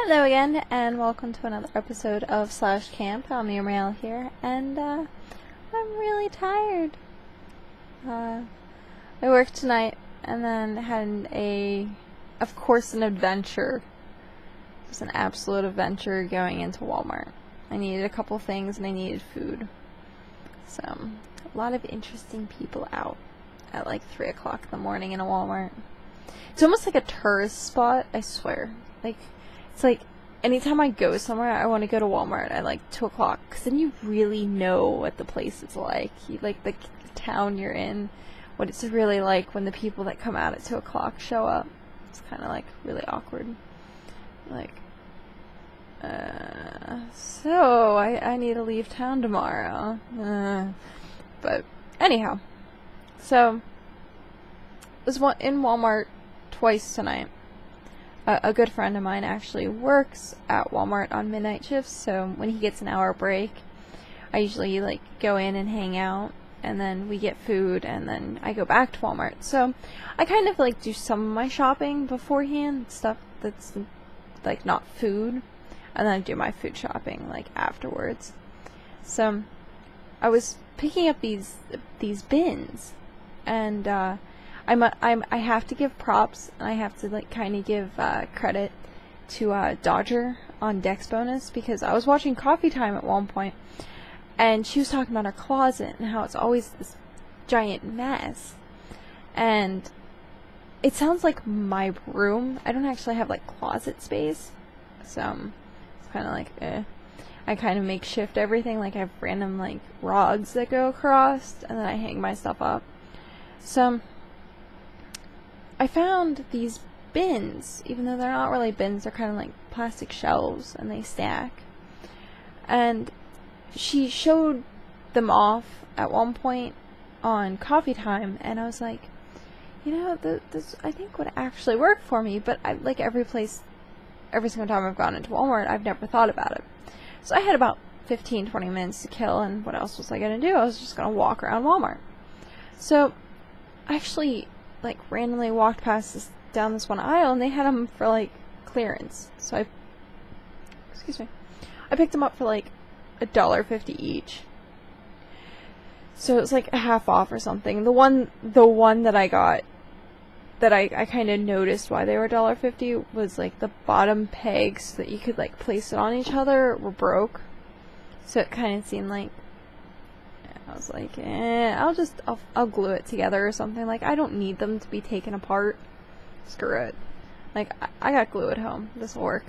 Hello again, and welcome to another episode of Slash Camp. I'm Uriel here, and I'm really tired. I worked tonight, and then had of course, an adventure. It was an absolute adventure going into Walmart. I needed a couple things, and I needed food. So, a lot of interesting people out at like 3 o'clock in the morning in a Walmart. It's almost like a tourist spot, I swear. It's like, anytime I go somewhere, I want to go to Walmart at like 2 o'clock, because then you really know what the place is like. Like the town you're in, what it's really like when the people that come out at 2 o'clock show up. It's kind of like really awkward. So I need to leave town tomorrow. But anyhow, so I was in Walmart twice tonight. A good friend of mine actually works at Walmart on midnight shifts, so when he gets an hour break, I usually go in and hang out, and then we get food, and then I go back to Walmart. So I kind of do some of my shopping beforehand, stuff that's not food, and then I do my food shopping afterwards. So I was picking up these bins, and I have to give props, and I have to kind of give credit to Dodger on Dex Bonus, because I was watching Coffee Time at one point, and she was talking about her closet and how it's always this giant mess. And it sounds like my room. I don't actually have closet space, so it's kind of I kind of makeshift everything. I have random rods that go across, and then I hang my stuff up. So I found these bins, even though they're not really bins, they're kind of like plastic shelves, and they stack. And she showed them off at one point on Coffee Time, and I was like, this I think would actually work for me, but every single time I've gone into Walmart, I've never thought about it. So I had about 15-20 minutes to kill, and what else was I going to do? I was just going to walk around Walmart. So I actually randomly walked down this one aisle, and they had them for clearance. So I picked them up for $1.50 each. So it was a half off or something. The one that I got, that I kind of noticed why they were $1.50, was the bottom pegs that you could place it on each other were broke. So it kind of seemed I was I'll glue it together or something. I don't need them to be taken apart. Screw it. I got glue at home. This will work.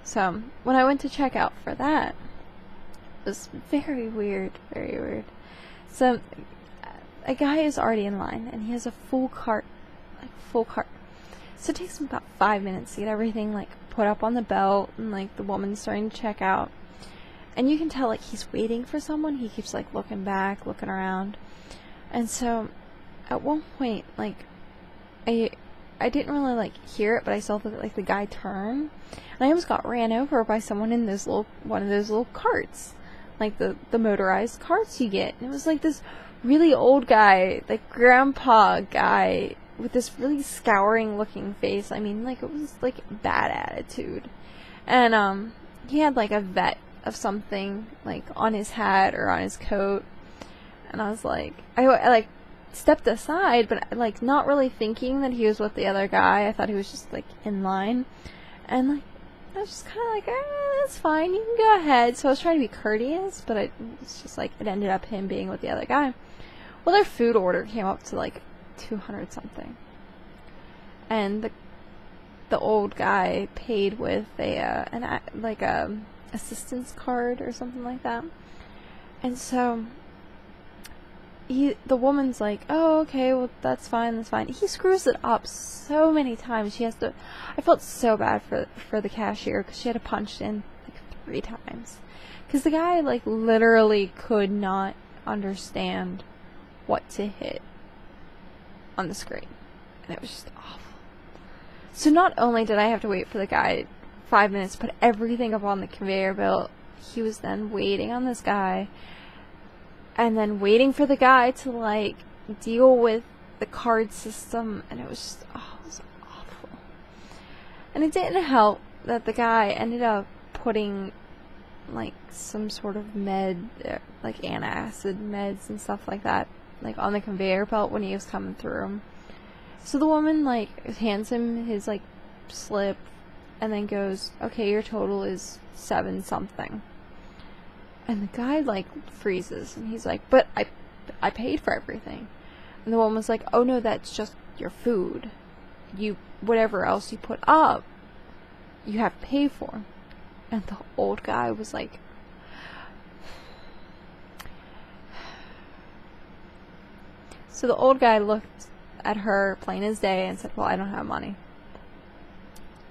So, when I went to check out for that, it was very weird. Very weird. So, a guy is already in line, and he has a full cart. Full cart. So, it takes him about 5 minutes to get everything, put up on the belt, and, the woman's starting to check out. And you can tell, he's waiting for someone. He keeps, looking back, looking around. And so, at one point, I didn't really, hear it, but I saw the guy turn. And I almost got ran over by someone in one of those little carts. The motorized carts you get. And it was, this really old guy, grandpa guy, with this really scouring-looking face. I mean, it was, bad attitude. And, he had, a vet of something on his hat or on his coat, and I was I stepped aside, but not really thinking that he was with the other guy. I thought he was just in line, and I was just kind of that's fine, you can go ahead. So I was trying to be courteous, but it's just it ended up him being with the other guy. Well, their food order came up to 200 something, and the old guy paid with a assistance card or something like that. And so the woman's oh, okay, well, that's fine. He screws it up so many times. I felt so bad for the cashier, because she had to punch in 3 times, because the guy literally could not understand what to hit on the screen, and it was just awful. So not only did I have to wait for the guy 5 minutes, put everything up on the conveyor belt, he was then waiting on this guy, and then waiting for the guy to deal with the card system, and it was just, it was awful. And it didn't help that the guy ended up putting like some sort of like antacid meds and stuff like that, like on the conveyor belt when he was coming through. So the woman like hands him his like slip and then goes, okay, your total is 7 something. And the guy like freezes and he's like, but I paid for everything. And the woman was like, oh no, that's just your food. Whatever else you put up, you have to pay for. And the old guy was like, so the old guy looked at her plain as day and said, well, I don't have money.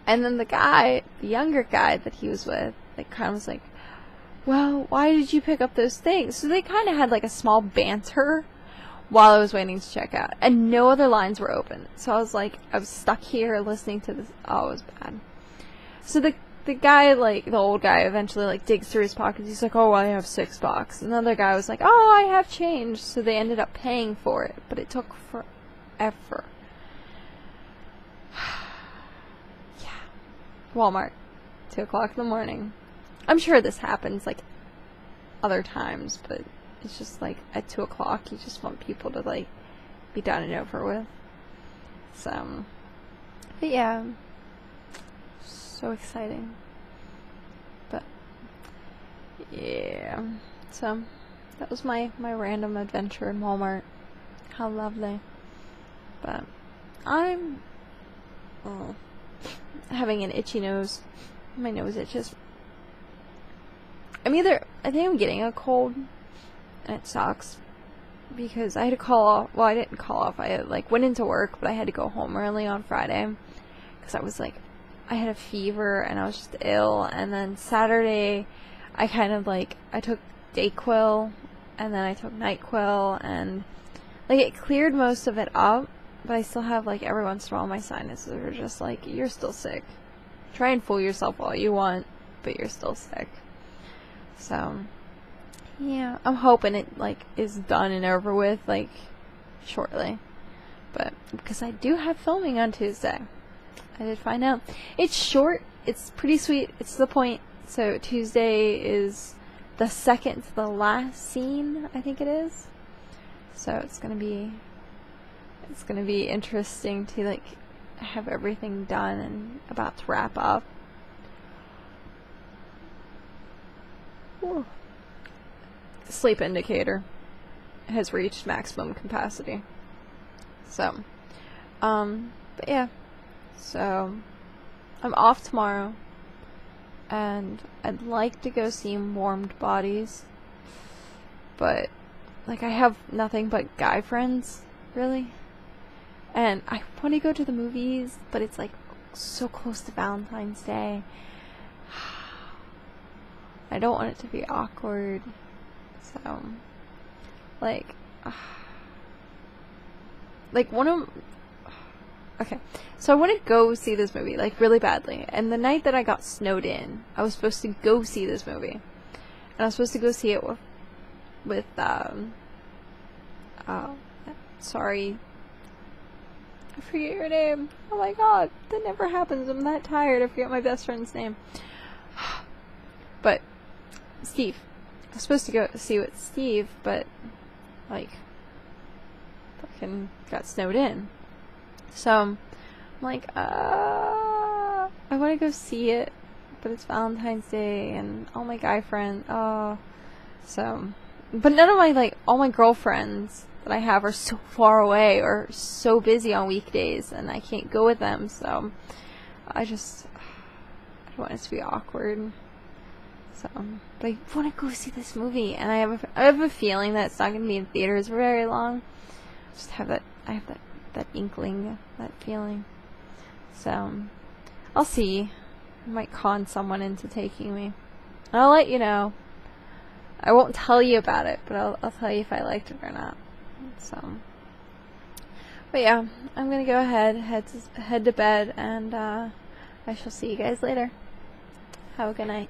And then the younger guy that he was with, like, kind of was like, well, why did you pick up those things? So they kind of had like a small banter while I was waiting to check out, and no other lines were open. So I was like, I was stuck here listening to this. Oh, it was bad. So the guy, like, the old guy eventually, like, digs through his pockets. He's like, oh, I have $6. Another guy was like, oh, I have change. So they ended up paying for it, but it took forever. Yeah. Walmart, 2 o'clock in the morning. I'm sure this happens, like, other times, but it's just, like, at 2 o'clock, you just want people to, like, be done and over with. So, but yeah. So exciting. But yeah, so that was my random adventure in Walmart. How lovely. But I'm having an itchy nose. My nose itches. I think I'm getting a cold, and it sucks because I had to call off. Well, I didn't call off. I went into work, but I had to go home early on Friday because I was like, I had a fever and I was just ill. And then Saturday, I kind of like, I took Dayquil and then I took NyQuil, and like it cleared most of it up, but I still have like every once in a while my sinuses are just like, you're still sick. Try and fool yourself all you want, but you're still sick. So yeah, I'm hoping it like is done and over with like shortly, but because I do have filming on Tuesday. I did find out. It's short. It's pretty sweet. It's to the point. So Tuesday is the second to the last scene, I think it is. So it's gonna be interesting to like have everything done and about to wrap up. Whew. Sleep indicator has reached maximum capacity. So, but yeah. So, I'm off tomorrow, and I'd like to go see Warmed Bodies, but, like, I have nothing but guy friends, really, and I want to go to the movies, but it's, like, so close to Valentine's Day. I don't want it to be awkward, so, like okay, so I want to go see this movie, like, really badly. And the night that I got snowed in, I was supposed to go see this movie. And I was supposed to go see it with sorry. I forget your name. Oh my god, that never happens. I'm that tired. I forget my best friend's name. But, Steve. I was supposed to go see with Steve, but, like, fucking got snowed in. So, I'm like, I want to go see it, but it's Valentine's Day, and all my guy friends, so, but none of my, all my girlfriends that I have are so far away, or so busy on weekdays, and I can't go with them, so, I don't want it to be awkward, so, but I want to go see this movie, and I have a feeling that it's not going to be in theaters for very long. I have that inkling, that feeling. So, I'll see. I might con someone into taking me. And I'll let you know. I won't tell you about it, but I'll tell you if I liked it or not. So, but yeah, I'm gonna go head to bed, and I shall see you guys later. Have a good night.